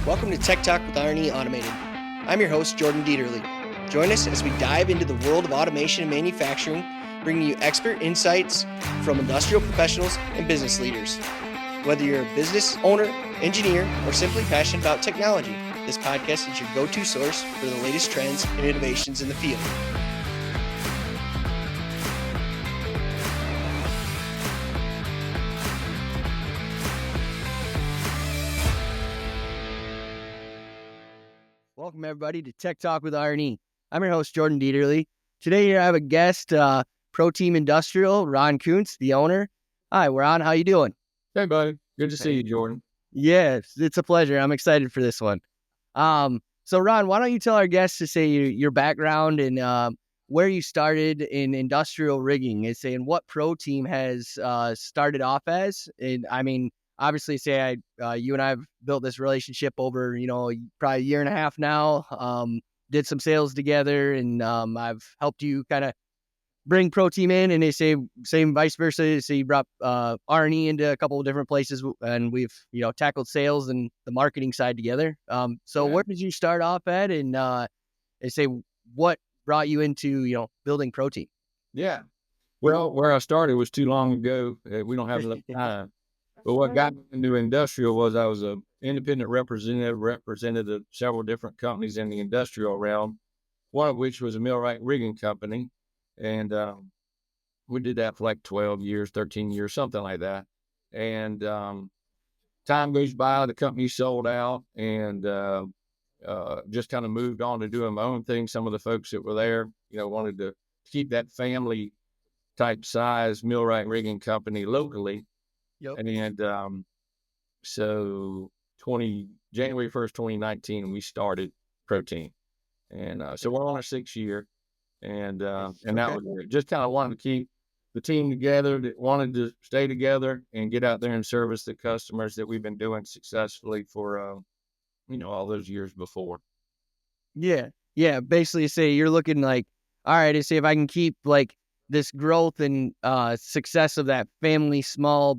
Welcome to Tech Talk with R&E Automated. I'm your host, Jordan Dieterle. Join us as we dive into the world of automation and manufacturing, bringing you expert insights from industrial professionals and business leaders. Whether you're a business owner, engineer, or simply passionate about technology, this podcast is your go-to source for the latest trends and innovations in the field. Welcome, everybody, to Tech Talk with R&E. I'm your host, Jordan Dieterle. Today, I have a guest, ProTeam Industrial, Ron Kountz, the owner. Hi, Ron. How you doing? Hey, buddy. Good to see you, Jordan. Yes, it's a pleasure. I'm excited for this one. So, Ron, why don't you tell our guests to say your background and where you started in industrial rigging, and saying what ProTeam has started off as. And I mean, obviously, you and I have built this relationship over, probably a year and a half now. Did some sales together, and I've helped you kind of bring ProTeam in, and they say same vice versa. So you brought R&E into a couple of different places, and we've tackled sales and the marketing side together. Where did you start off at, and they say what brought you into building ProTeam? Yeah. Well, where I started was too long ago. We don't have enough time. But what got me into industrial was I was an independent representative, represented several different companies in the industrial realm, one of which was a millwright rigging company. And we did that for like 12 years, 13 years, something like that. And time goes by, the company sold out, and just kind of moved on to doing my own thing. Some of the folks that were there, wanted to keep that family type size millwright rigging company locally. Yep. And so January 1st, 2019, we started ProTeam. And so we're on our 6th year. And that was it. Just kind of wanted to keep the team together, that wanted to stay together and get out there and service the customers that we've been doing successfully for, all those years before. Yeah. Basically, say you're looking like, all right, to see if I can keep like this growth and success of that family small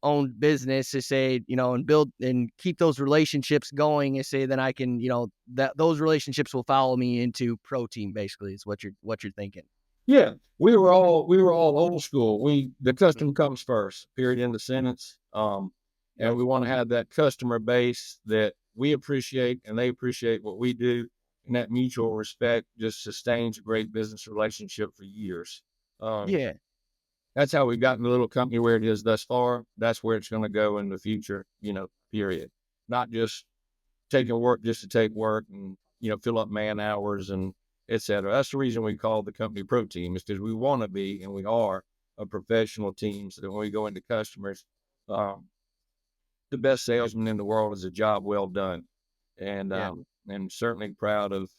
owned business, to say, and build and keep those relationships going, and say then I can, that those relationships will follow me into ProTeam. Basically, is what you're thinking. Yeah, we were all old school. The customer comes first, period, in the sentence. And we want to have that customer base that we appreciate and they appreciate what we do, and that mutual respect just sustains a great business relationship for years. That's how we got in the little company where it is thus far. That's where it's going to go in the future, period. Not just taking work just to take work and, fill up man hours and et cetera. That's the reason we call the company ProTeam, is because we want to be, and we are, a professional team. So that when we go into customers, the best salesman in the world is a job well done. And certainly proud of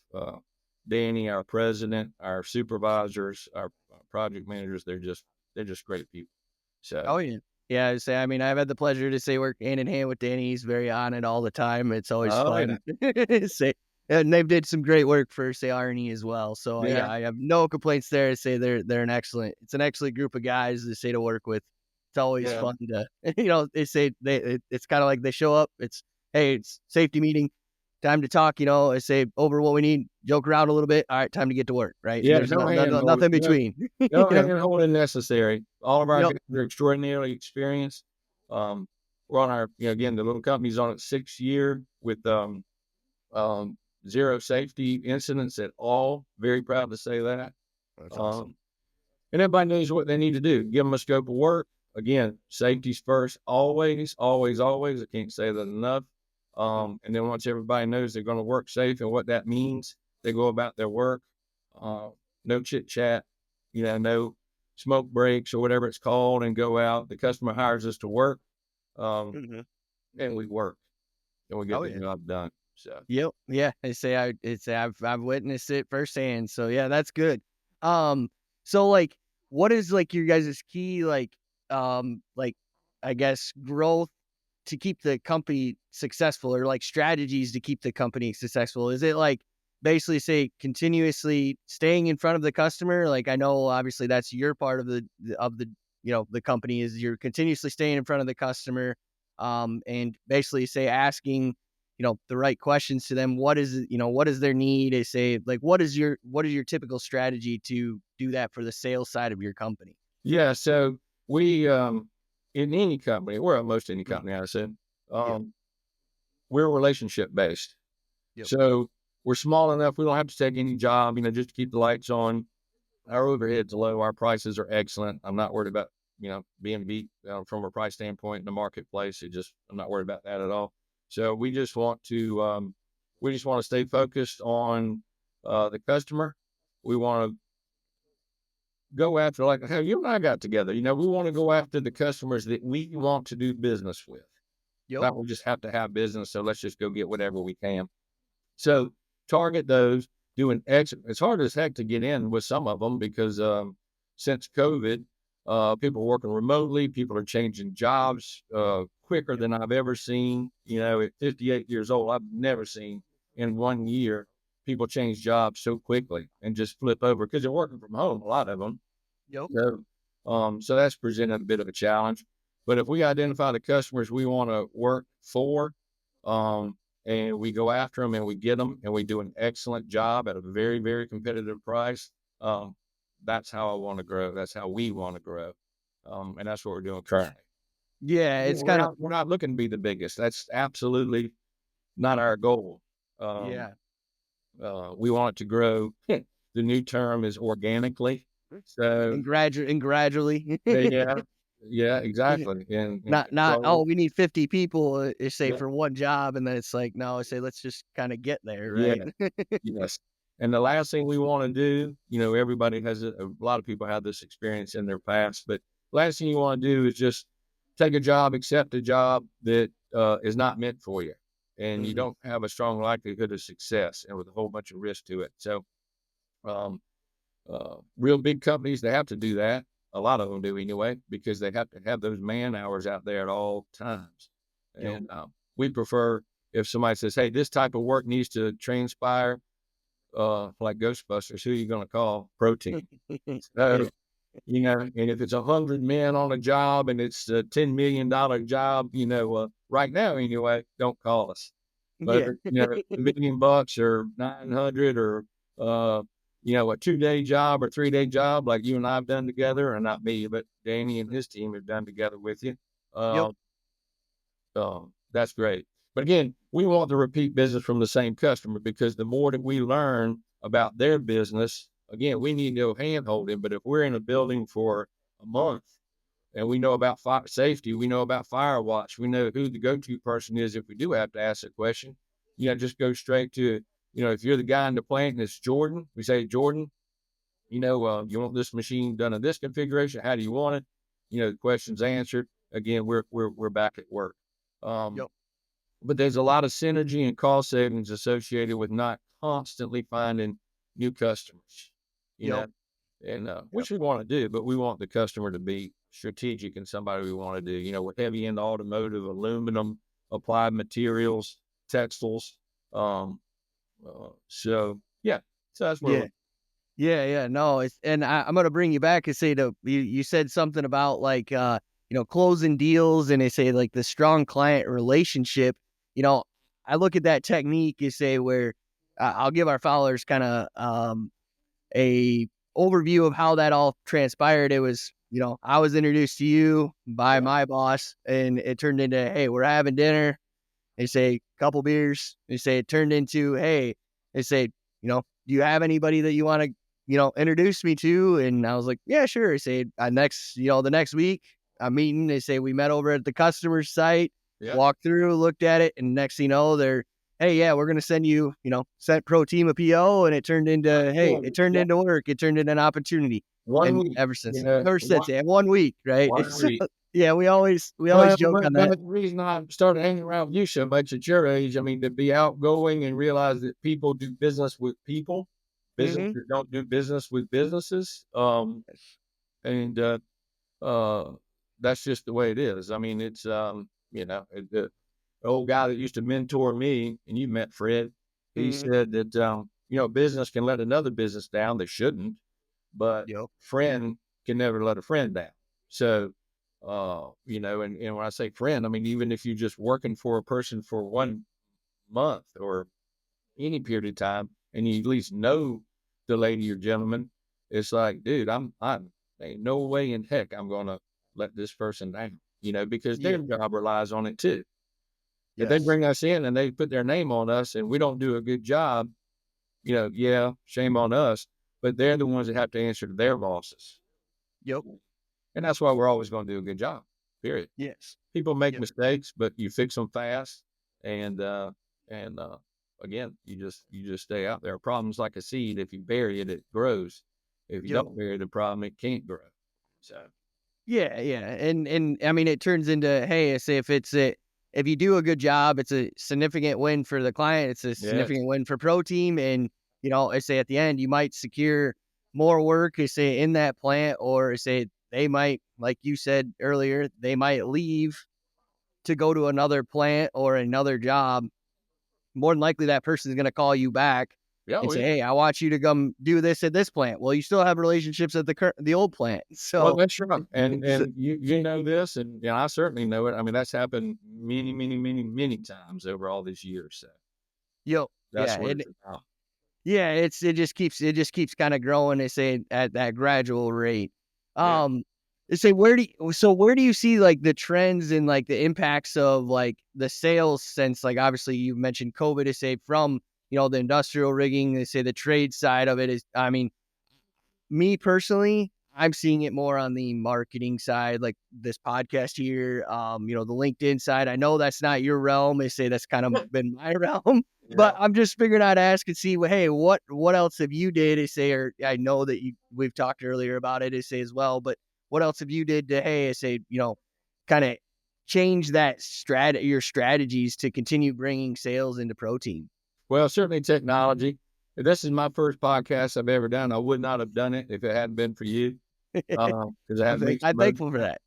Danny, our president, our supervisors, our project managers. They're just great people. So. I mean, I've had the pleasure to work hand in hand with Danny. He's very on it all the time. It's always fun. Yeah. And they've did some great work for R&E as well. So I have no complaints there. It's an excellent group of guys to work with. It's always fun to, it's kind of like they show up. It's safety meeting, time to talk, over what we need, joke around a little bit. All right, time to get to work, right? Yeah, there's nothing between. No hand-holding necessary. All of our guys are extraordinarily experienced. We're on our, again, the little company's on its 6th year with zero safety incidents at all. Very proud to say that. That's awesome. And everybody knows what they need to do. Give them a scope of work. Again, safety's first, always, always, always. I can't say that enough. And then once everybody knows they're going to work safe and what that means, they go about their work. No chit chat, no smoke breaks or whatever it's called, and go out. The customer hires us to work, and we work, and we get the job done. So. Yep. Yeah. I've witnessed it firsthand. So yeah, that's good. So like, what is like your guys' key, I guess, growth to keep the company successful, or like strategies to keep the company successful? Is it like basically continuously staying in front of the customer? Like, I know obviously that's your part of the the company, is you're continuously staying in front of the customer, and basically asking the right questions to them. What is it, what is their need? They say, like, what is your typical strategy to do that for the sales side of your company? Yeah. So we, in any company, or almost any Mm, company, I said, yep, um, we're relationship based. yep, So we're small enough. We don't have to take any job, just to keep the lights on. Our overhead's low. Our prices are excellent. I'm not worried about, being beat from a price standpoint in the marketplace. I'm not worried about that at all. So we just want to stay focused on the customer. We want to go after, like how you and I got together. We want to go after the customers that we want to do business with. yep, Not we just have to have business. So let's just go get whatever we can. So target those, doing it's hard as heck to get in with some of them because since COVID, people are working remotely, people are changing jobs quicker yep, than I've ever seen. At 58 years old, I've never seen in 1 year people change jobs so quickly and just flip over because they're working from home, a lot of them. yep. So that's presented a bit of a challenge. But if we identify the customers we want to work for, um, and we go after them and we get them and we do an excellent job at a very, very competitive price, that's how I want to grow. That's how we want to grow. And that's what we're doing currently. Yeah, Yeah, it's We're kind of not, we're not looking to be the biggest. That's absolutely not our goal. Um, yeah. we want it to grow. The new term is organically. So And gradually. yeah, yeah, exactly. And Not, oh, control. we need 50 people, say, Yeah, for one job, and then it's like, no, I say, let's just kind of get there, yeah, right? yes. And the last thing we want to do, everybody has a lot of people have this experience in their past, but last thing you want to do is just take a job, accept a job that is not meant for you, and you Mhm. don't have a strong likelihood of success, and with a whole bunch of risk to it. So, um, real big companies, they have to do that. A lot of them do anyway, because they have to have those man hours out there at all times. Yep. And we prefer if somebody says, "Hey, this type of work needs to transpire," like Ghostbusters, who are you going to call? ProTeam. Yeah. So, and if it's 100 men on a job and it's a $10 million job, right now anyway, don't call us. But if Yeah. it's, $1 million or 900 or, uh, a 2 day job or 3 day job like you and I have done together, and not me, but Danny and his team have done together with you. Yep. Uh, that's great. But again, we want the repeat business from the same customer because the more that we learn about their business, again, we need no hand holding. But if we're in a building for a month and we know about fire safety, we know about fire watch, we know who the go-to person is if we do have to ask a question, just go straight to, if you're the guy in the plant and it's Jordan, we say, Jordan, you want this machine done in this configuration? How do you want it? The question's answered. Again, we're back at work. Um, Yep. but there's a lot of synergy and cost savings associated with not constantly finding new customers, you Yep. know, and Yep. which we want to do, but we want the customer to be strategic and somebody we want to do. We're heavy into automotive, aluminum, applied materials, textiles. Um, so yeah, so that's where Yeah. we're. Yeah, yeah, no, and I'm gonna bring you back and say you said something about like closing deals, and they say like the strong client relationship. You know, I look at that technique. You say where I'll give our followers kind of a overview of how that all transpired. It was I was introduced to you by Yeah, my boss, and it turned into, hey, we're having dinner. They say couple beers. They say it turned into, hey, they say, do you have anybody that you want to, introduce me to? And I was like, yeah, sure. They say the next week I'm meeting. They say we met over at the customer site, yeah, walked through, looked at it, and next thing you know, they're, hey, yeah, we're gonna send you, sent ProTeam a PO, and it turned into, hey, yeah, it turned yeah. into work. It turned into an opportunity, One and week, ever since, yeah, 1 week, right? one week. Yeah, we always Well, joke on but that. the reason I started hanging around with you so much at your age, I mean, to be outgoing and realize that people do business with people, Hmm. businesses don't do business with businesses. And uh, that's just the way it is. I mean, it's, the old guy that used to mentor me, and you met Fred, he Hmm. said that, business can let another business down. They shouldn't, but Yep. friend can never let a friend down. So, and when I say friend, I mean, even if you're just working for a person for month or any period of time, and you at least know the lady or gentleman, it's like, dude, I'm ain't no way in heck I'm gonna let this person down, because their Yeah. job relies on it too. If they Yes. bring us in and they put their name on us and we don't do a good job, yeah, shame on us, but they're the ones that have to answer to their bosses. Yep. And that's why we're always going to do a good job, period. Yes. People make Yep. mistakes, but you fix them fast. And, and, again, you just stay out there. A problem's like a seed. If you bury it, it grows. If you Yep. don't bury the problem, it can't grow. So, Yeah, yeah, and I mean, it turns into, hey, say if you do a good job, it's a significant win for the client. It's a yes. significant win for ProTeam, and I say at the end, you might secure more work, I say in that plant, or I say they might, like you said earlier, they might leave to go to another plant or another job. More than likely, that person is going to call you back Yeah, and say, we, "Hey, I want you to come do this at this plant." Well, you still have relationships at the old plant, well, so. that's right. And, So and you know this, and I certainly know it. I mean, that's happened many, many, many, many times over all these years. So yeah, that's what it's about. yeah, it just keeps kind of growing. They say at that gradual rate. Yeah. Um, they say where do you see like the trends and like the impacts of like the sales since like obviously you mentioned COVID. They say from the industrial rigging. They say the trade side of it is. I mean, me personally, I'm seeing it more on the marketing side, like this podcast here, the LinkedIn side. I know that's not your realm. They say that's kind of been my realm, but Yeah. I'm just figuring out to ask and see, well, hey, what else have you did? They say, or I know that we've talked earlier about it. They say as well, but what else have you did to, hey, I say, kind of change your strategies to continue bringing sales into protein? Well, certainly technology. This is my first podcast I've ever done. I would not have done it if it hadn't been for you, because I have mixed I'm emotions. thankful for that.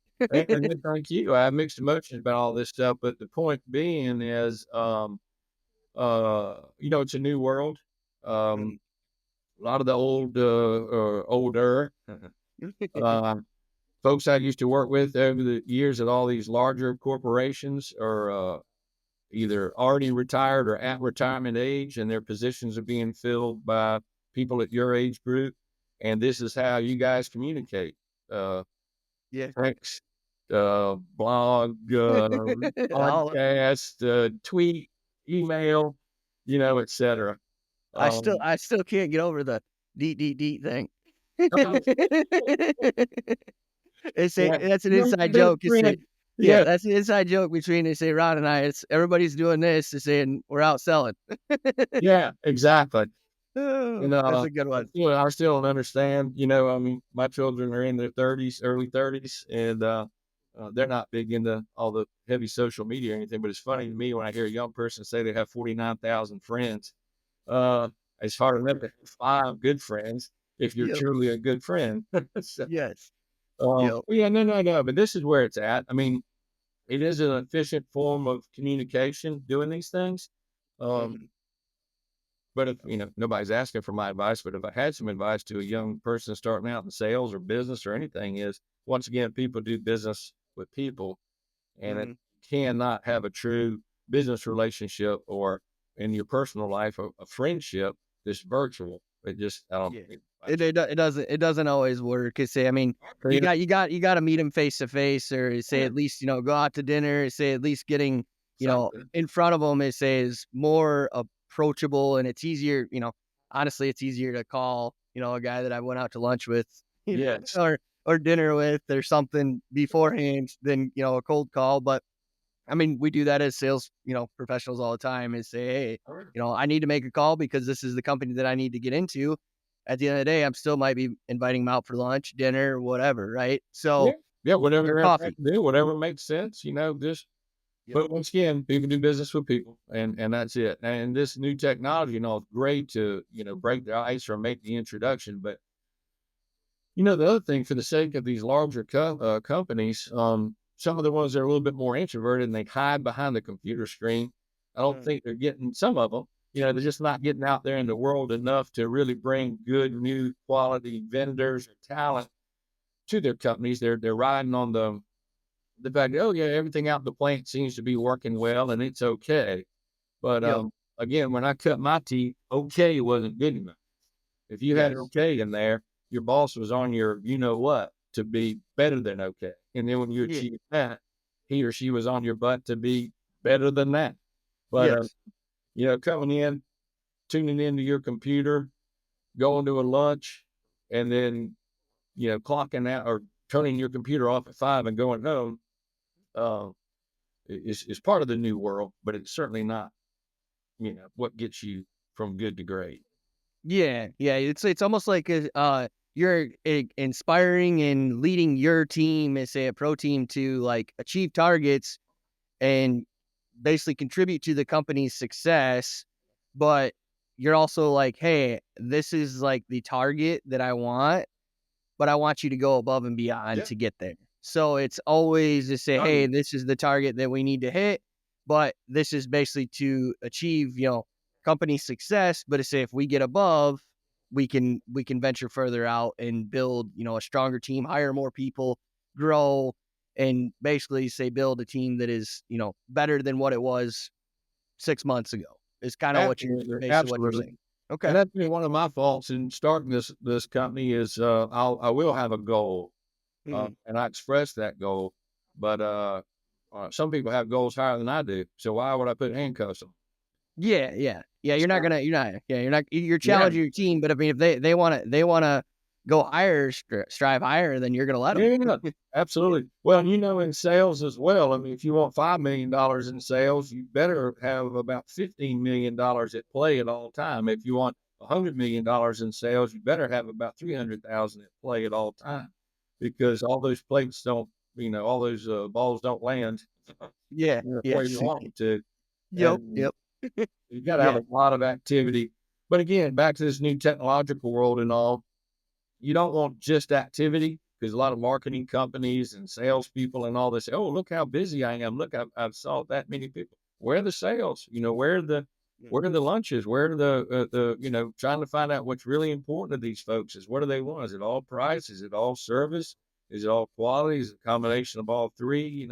And thank you. I have mixed emotions about all this stuff, but the point being is, it's a new world. Mhm. A lot of the older uh, folks I used to work with over the years at all these larger corporations are either already retired or at retirement age, and their positions are being filled by people at your age group. And this is how you guys communicate: uh, Yeah. text, blog, All podcast, tweet, email, etc. I still Um, I still can't get over the deet thing. It's yeah, that's an you're inside the joke. friend. Yeah, Yeah, that's an inside joke between they say Ron and I. It's everybody's doing this to saying we're out selling. yeah, exactly. Oh, And, that's a good one. I still don't understand, I mean, my children are in their 30s, early 30s, and, they're not big into all the heavy social media or anything, but it's funny to me when I hear a young person say they have 49,000 friends. Uh, it's hard enough to have 5 good friends if you're Yep. truly a good friend. So, Yes. Yep. yeah, no, but this is where it's at. I mean, it is an efficient form of communication doing these things. Um, Mhm. But if, nobody's asking for my advice, but if I had some advice to a young person starting out in sales or business or anything is, once again, people do business with people, and it Mhm. cannot have a true business relationship or in your personal life, a friendship that's virtual. It just, I don't Yeah. think It doesn't always work. Say, I mean, you got to meet him face to face, or say at least go out to dinner. Say at least getting something. in front of him is more approachable, and it's easier. Honestly, it's easier to call a guy that I went out to lunch with, Yes. or dinner with, or something beforehand than a cold call. But I mean, we do that as sales, professionals all the time and say, hey, I need to make a call because this is the company that I need to get into. At the end of the day, I'm still might be inviting them out for lunch, dinner, whatever, right? Yeah. So, Yeah. Whatever or they're coffee. to do, whatever makes sense, just, Yep. but once again, people do business with people, and that's it. And this new technology, it's great to, break the ice or make the introduction. But the other thing, for the sake of these larger companies, some of the ones that are a little bit more introverted and they hide behind the computer screen, I don't Mm, think they're getting some of them. They're just not getting out there in the world enough to really bring good, new quality vendors or talent to their companies. They're riding on the fact, oh yeah, everything out in the plant seems to be working well and it's okay. But Yep. again, when I cut my teeth, okay wasn't good enough. If you had Yes. okay in there, your boss was on your you know what to be better than okay. And then when you Yeah. achieve that, he or she was on your butt to be better than that. But Yes. coming in, tuning into your computer, going to a lunch, and then clocking out or turning your computer off at 5 and going home, uh, is part of the new world, but it's certainly not what gets you from good to great. Yeah. Yeah. It's almost like you're inspiring and leading your team, say a pro team, to like achieve targets and basically contribute to the company's success. But you're also like, hey, this is like the target that I want, but I want you to go above and beyond Yeah. to get there. So it's always to say, Oh, hey, yeah. this is the target that we need to hit, but this is basically to achieve, company success. But to say if we get above, we can venture further out and build, a stronger team, hire more people, grow, and basically say build a team that is, better than what it was 6 months ago. Is kind of what you're Absolutely, basically what you're absolutely. saying. And Okay. that's been one of my faults in starting this company is I will have a goal, Mhm. and I express that goal, but some people have goals higher than I do. So why would I put handcuffs on? Yeah, yeah, yeah. So, You're yeah, challenging your team, but I mean, if they wanna go higher, strive higher, then you're gonna let them. yeah, Yeah, absolutely. Well, in sales as well. I mean, if you want $5 million in sales, you better have about $15 million at play at all time. If you want $100 million in sales, you better have about 300,000 at play at all time, because all those plates don't, all those balls don't land yeah, where yes, you want them to, yep, and yep, you got to have yeah, a lot of activity. But again, back to this new technological world and all, you don't want just activity, because a lot of marketing companies and salespeople and all this say, "Oh, look how busy I am. Look, I've saw that many people." Where are the sales? Where are the lunches? Where are the trying to find out what's really important to these folks is what do they want? Is it all price? Is it all service? Is it all quality? Is it a combination of all three?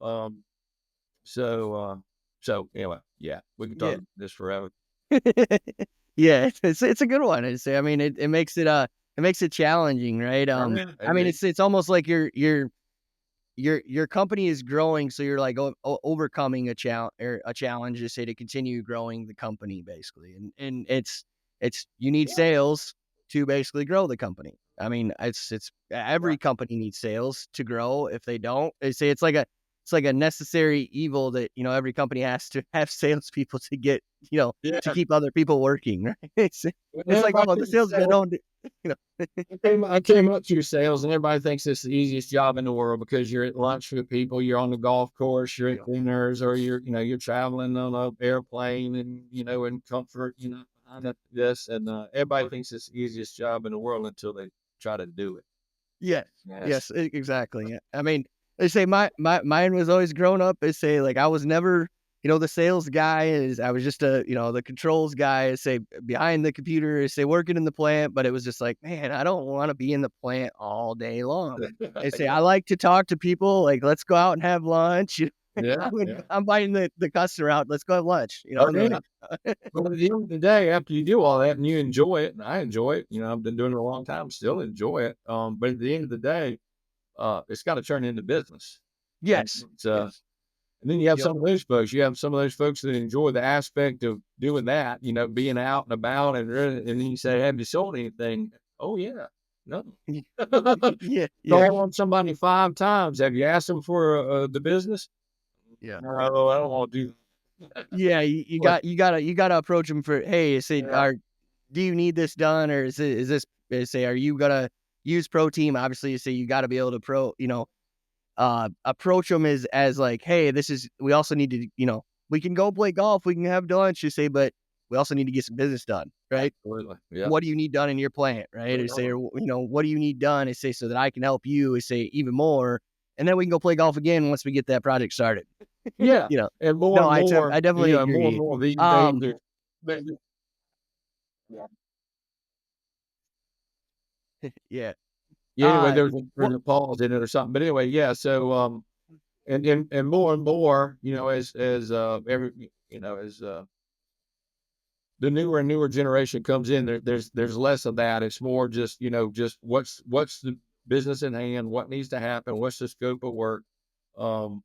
Um, so anyway, yeah, we can talk yeah. about this forever. Yeah, it's a good one. I mean, it makes it challenging, right? Yeah, I mean, it it's almost like your company is growing, so you're like overcoming a challenge to say to continue growing the company basically, and it's you need yeah, sales to basically grow the company. I mean, it's every right. company needs sales to grow. If they don't, they say it's like a necessary evil that every company has to have salespeople to get to Yeah, keep other people working. Right? when It's like everybody the thinks sales guy sales don't do, you know. I came up through sales, and everybody thinks it's the easiest job in the world because you're at lunch with people, you're on the golf course, you're at dinners, or you're traveling on an airplane, and in comfort, behind this, and everybody thinks it's the easiest job in the world until they try to do it. Yes, Yes. yes, exactly. Yeah. I mean, they say mine was always growing up. They say like I was never, the sales guy. Is I was just the controls guy. Say behind the computer. Say working in the plant, but it was just like, man, I don't want to be in the plant all day long. They say Yeah, I like to talk to people. Like let's go out and have lunch. yeah, yeah. I'm biting the customer out. Let's go have lunch. Oh, And they're yeah. like, But at the end of the day, after you do all that and you enjoy it, and I enjoy it, I've been doing it a long time, still enjoy it. But at the end of the day, it's got to turn into business. And yes, yes, and then you have yep, some of those folks. You have some of those folks that enjoy the aspect of doing that, being out and about, and then you say, "Have you sold anything?" Oh yeah, no. yeah, yeah, Call on somebody 5 times. Have you asked them for the business? yeah. No, I don't want to do that. Yeah, you But got you gotta approach them for, hey, say, yeah, do you need this done, or is this say, are you gonna use ProTeam? Obviously, you say you got to be able to approach them as like, hey, this is we also need to we can go play golf, we can have lunch, you say, but we also need to get some business done, right? absolutely. Yeah. What do you need done in your plant, right? Or say, or, what do you need done? And say so that I can help you. And say even more, and then we can go play golf again once we get that project started. Yeah, You know, and more no, and I more, definitely more and agree. more these days. Um, Yeah. yeah. Yeah, anyway, Uh, there's what? a pause in it or something. But anyway, yeah. So and more, every as the newer and newer generation comes in, there's less of that. It's more just, just what's the business in hand, what needs to happen, what's the scope of work. Um,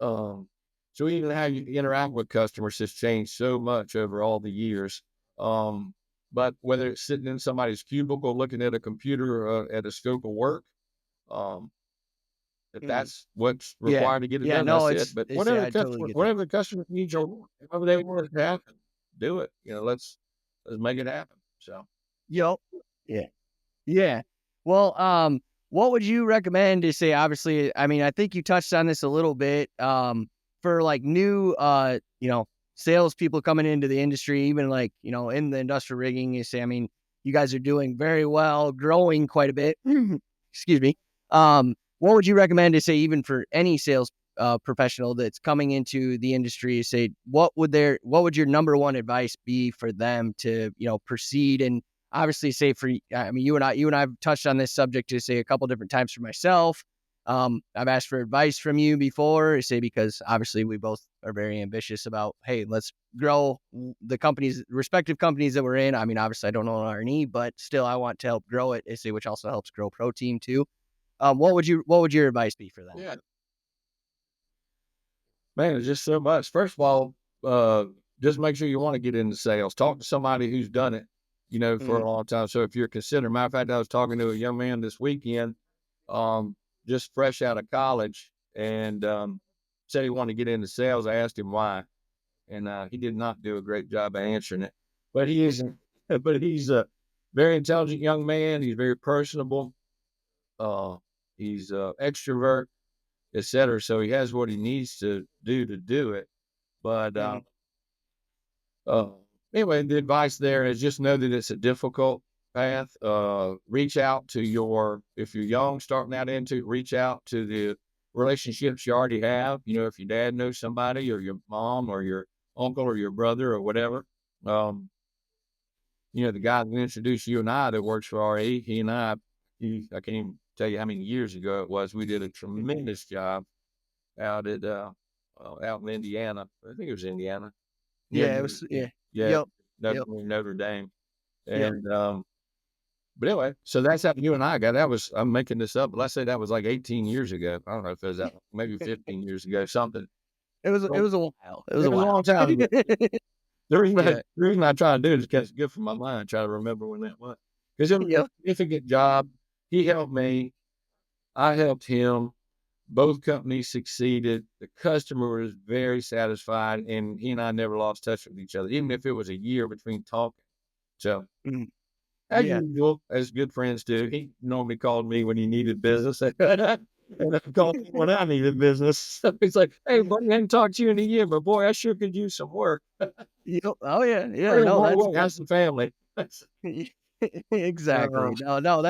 um, so even how you interact with customers has changed so much over all the years. Um, but whether it's sitting in somebody's cubicle looking at a computer at a scope of work, um, if Mm. that's what's Yeah. required to get it Yeah. done, No, that's it. But I totally get that. whatever the customer needs or whatever they want to happen, do it. Let's make it happen. So Yep. Yeah. Yeah. Well, what would you recommend to say, obviously, I mean, I think you touched on this a little bit, for like new, salespeople coming into the industry, even like, in the industrial rigging, you say, I mean, you guys are doing very well, growing quite a bit. Excuse me. What would you recommend to say, even for any sales professional that's coming into the industry, say, what would your number one advice be for them to, proceed and obviously say for, I mean, you and I have touched on this subject to say a couple different times for myself. I've asked for advice from you before, say, because obviously we both are very ambitious about, hey, let's grow the respective companies that we're in. I mean, obviously I don't own R&E, but still I want to help grow it, say, which also helps grow ProTeam too. What would your advice be for them? yeah, man, it's just so much. First of all, uh, just make sure you want to get into sales. Talk to somebody who's done it, for Mm, a long time. So if you're considering, matter of fact, I was talking to a young man this weekend, um, just fresh out of college, and said he wanted to get into sales. I asked him why, and he did not do a great job of answering it. But he is, but he's a very intelligent young man. He's very personable. Uh, he's extrovert, etc. So he has what he needs to do it. But mm, uh, anyway, the advice there is just know that it's a difficult path. Reach out to if you're young, starting out into, reach out to the relationships you already have. If your dad knows somebody, or your mom, or your uncle, or your brother, or whatever. Um, the guy that introduced you and I that works for RE, he and I can't even tell you how many years ago it was. We did a tremendous job out at out in Indiana. I think it was Indiana. Yeah, yeah, it was. Yeah. yeah, Yep. Yep. Notre Dame. Yep. And but anyway, so that's how you and I got. I'm making this up, but let's say that was like 18 years ago. I don't know if it was that, maybe 15 years ago, something. It Well, was a while. It was it a was a while. long time ago. Yeah. The reason I try to do it is because it's good for my mind, try to remember when that was. Because it was a Yep. significant job. He helped me. I helped him. Both companies succeeded. The customer was very satisfied, and he and I never lost touch with each other, even if it was a year between talking. So, Mm, as yeah. usual, as good friends do, he normally called me when he needed business, and I called him when I needed business. So he's like, "Hey, buddy, I hadn't talked to you in a year, but boy, I sure could use some work." Yep. Oh yeah. Yeah. Hey, No, by the that's way, how's the family? exactly. Uh, No, no,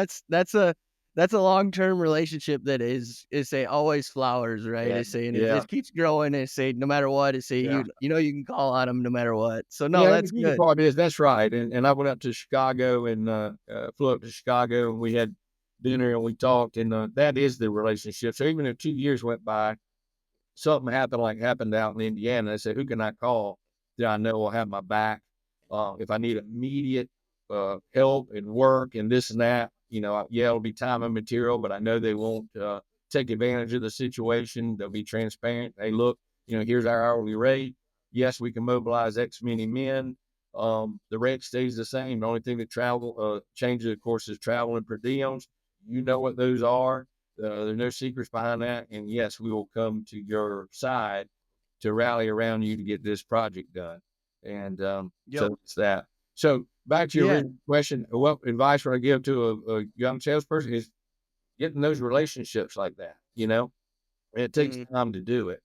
that's a long-term relationship that is say always flowers, right? yeah, Is saying yeah, it keeps growing. Is say no matter what. Is say yeah. you can call on them no matter what. So no, Yeah, the that's beauty good. part is that's right. And I went up to Chicago and flew up to Chicago, and we had dinner and we talked, and that is the relationship. So even if 2 years went by, something happened out in Indiana, I said, who can I call that I know will have my back? If I need immediate help and work and this and that, yeah, it'll be time and material, but I know they won't take advantage of the situation. They'll be transparent. Hey, look, here's our hourly rate. Yes, we can mobilize X many men. The rate stays the same. The only thing that changes, of course, is travel and per diems. You know what those are. There's no secrets behind that. And yes, we will come to your side to rally around you to get this project done. And Yep. so it's that. So back to your Yeah. original question, what advice would I give to a young salesperson is getting those relationships like that, and it takes Mm, time to do it.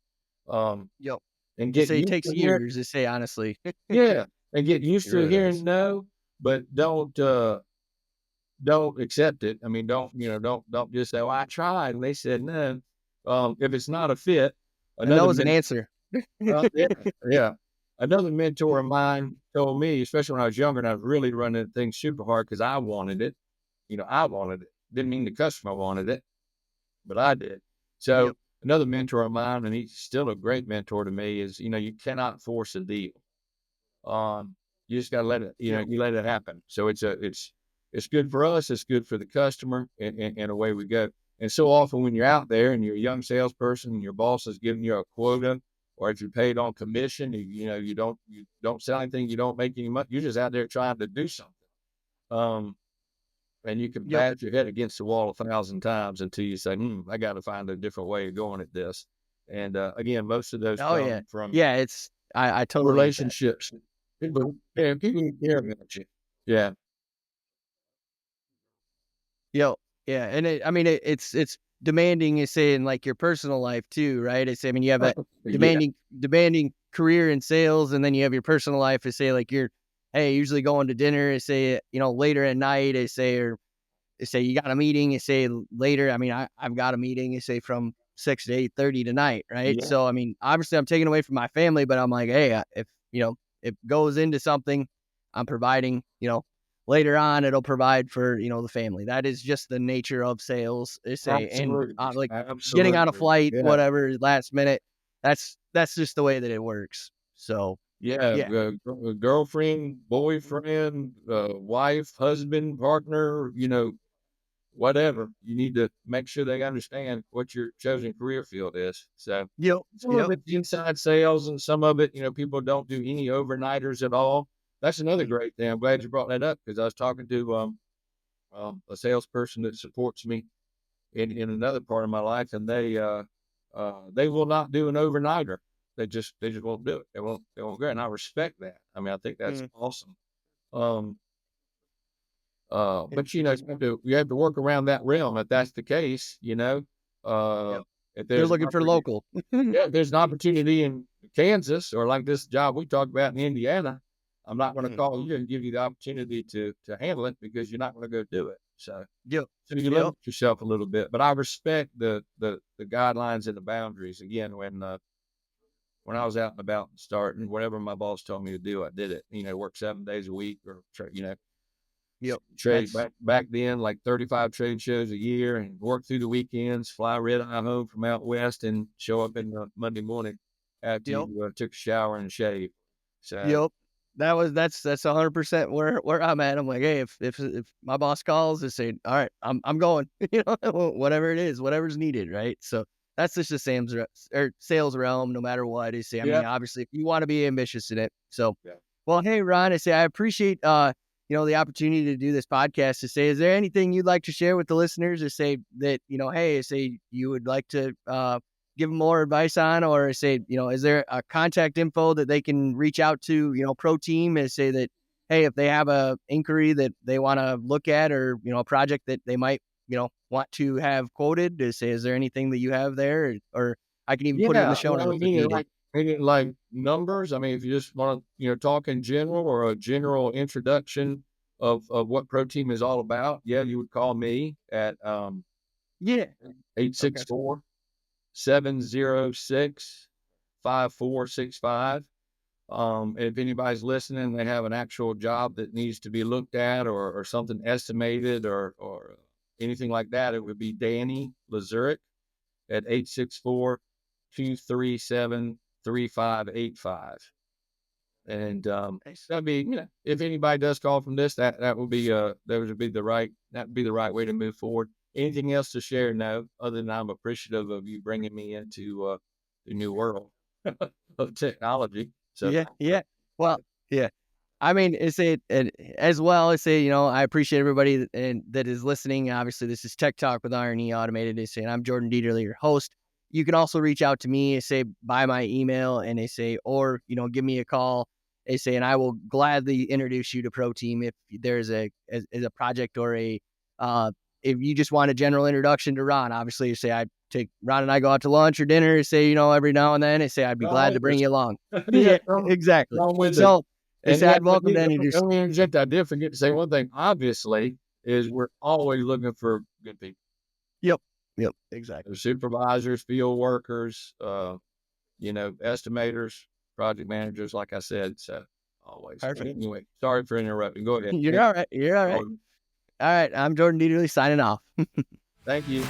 Um, yep. and You get say it used takes to hearing, years. To say honestly, it yeah, and get used to really hearing does. no, but don't accept it. I mean, don't just say, "Well, I tried," and they said no. If it's not a fit, And that another was an men answer. yeah, yeah. Another mentor of mine told me, especially when I was younger and I was really running things super hard because I wanted it. I wanted it. Didn't mean the customer wanted it, but I did. So Yep. another mentor of mine, and he's still a great mentor to me, is, you cannot force a deal. You just got to let it, Yep. you let it happen. So it's good for us. It's good for the customer, and away we go. And so often when you're out there and you're a young salesperson and your boss is giving you a quota, or if you're paid on commission, you don't sell anything, you don't make any money. You're just out there trying to do something. Um, and you can Yep. bash your head against the wall 1,000 times until you say, I got to find a different way of going at this. And again, most of those Oh yeah. come from Yeah. I totally get that. relationships. People care about you. Yeah. Yep. Yeah. And I mean, it's demanding, is saying like your personal life too, right? I mean, you have a Yeah. demanding career in sales, and then you have your personal life. I say like hey, usually going to dinner. I say, later at night. I say, or they say you got a meeting. You say later. I mean, I've got a meeting. You say from 6 to 8:30 tonight, right? Yeah. So I mean, obviously I'm taking away from my family, but I'm like, hey, if it goes into something, I'm providing. Later on, it'll provide for the family. That is just the nature of sales. They say, and Absolutely. like getting on a Absolutely. flight, Yeah. whatever, last minute. That's just the way that it works. So Yeah. yeah, Girlfriend, boyfriend, wife, husband, partner, whatever. You need to make sure they understand what your chosen career field is. So yep, some of yep, it's inside sales, and some of it, people don't do any overnighters at all. That's another great thing. I'm glad you brought that up, because I was talking to a salesperson that supports me in another part of my life, and they will not do an overnighter. They just won't do it. They won't go. And I respect that. I mean, I think that's mm, awesome. Um, yep, but you have to work around that realm if that's the case. Uh, yep. if They're there's an looking for opportunity, local. yeah, if there's an opportunity in Kansas, or like this job we talked about in Indiana, I'm not going to Mhm. call you and give you the opportunity to handle it, because you're not going to go do it. Yep, So you yep. limit yourself a little bit. But I respect the guidelines and the boundaries. Again, when I was out and about and starting, whatever my boss told me to do, I did it. Work 7 days a week, or Yep. trade That's back then, like 35 trade shows a year, and work through the weekends, fly red eye home from out west, and show up in the Monday morning after yep. you took a shower and shave. So Yep. That's 100% where I'm at. I'm like, hey, if my boss calls and say, all right, I'm going, whatever it is, whatever's needed, right? So that's just the sales realm, no matter what. I say, I yeah, mean, obviously, if you want to be ambitious in it. So, yeah, well, hey, Ron, I say I appreciate the opportunity to do this podcast. To say, is there anything you'd like to share with the listeners? To say that hey, say you would like to give them more advice on, or say, is there a contact info that they can reach out to, ProTeam, and say that, hey, if they have a inquiry that they want to look at, or, a project that they might, want to have quoted, to say, is there anything that you have there, or I can even put it in the yeah. show Well, notes if needed. meaning like numbers. I mean, if you just want to, talk in general, or a general introduction of what ProTeam is all about, yeah, you would call me at Yeah. eight Okay. six four 706 5465. If anybody's listening, they have an actual job that needs to be looked at, or something estimated, or anything like that, it would be Danny Lazurick at 864-237-3585. And Nice. that'd be, if anybody does call from this, that would be the right way to move forward. Anything else to share? No, other than I'm appreciative of you bringing me into the new world of technology. So Yeah. thanks for Yeah. Well, yeah. I mean, it's and as well as say, I appreciate everybody that is listening. Obviously, this is Tech Talk with R&E Automated. They say, and I'm Jordan Dieterle, your host. You can also reach out to me, say, by my email, and they say, or give me a call. They say, and I will gladly introduce you to ProTeam if there's as a project, or if you just want a general introduction to Ron. Obviously, you say I take Ron and I go out to lunch or dinner. Say, every now and then. I say I'd be Come glad to with bring us. you along. Yeah, Yeah, exactly. come with us. So they And say yeah, I'd let welcome me, to let me introduce. let me interject. I did forget to say one thing. Obviously, is we're always looking for good people. Yep. Yep. Exactly. Supervisors, field workers, estimators, project managers, like I said. So always. Perfect. Anyway, sorry for interrupting. Go ahead. You're all right. You're all right. Jordan. All right. I'm Jordan Dieterle signing off. Thank you.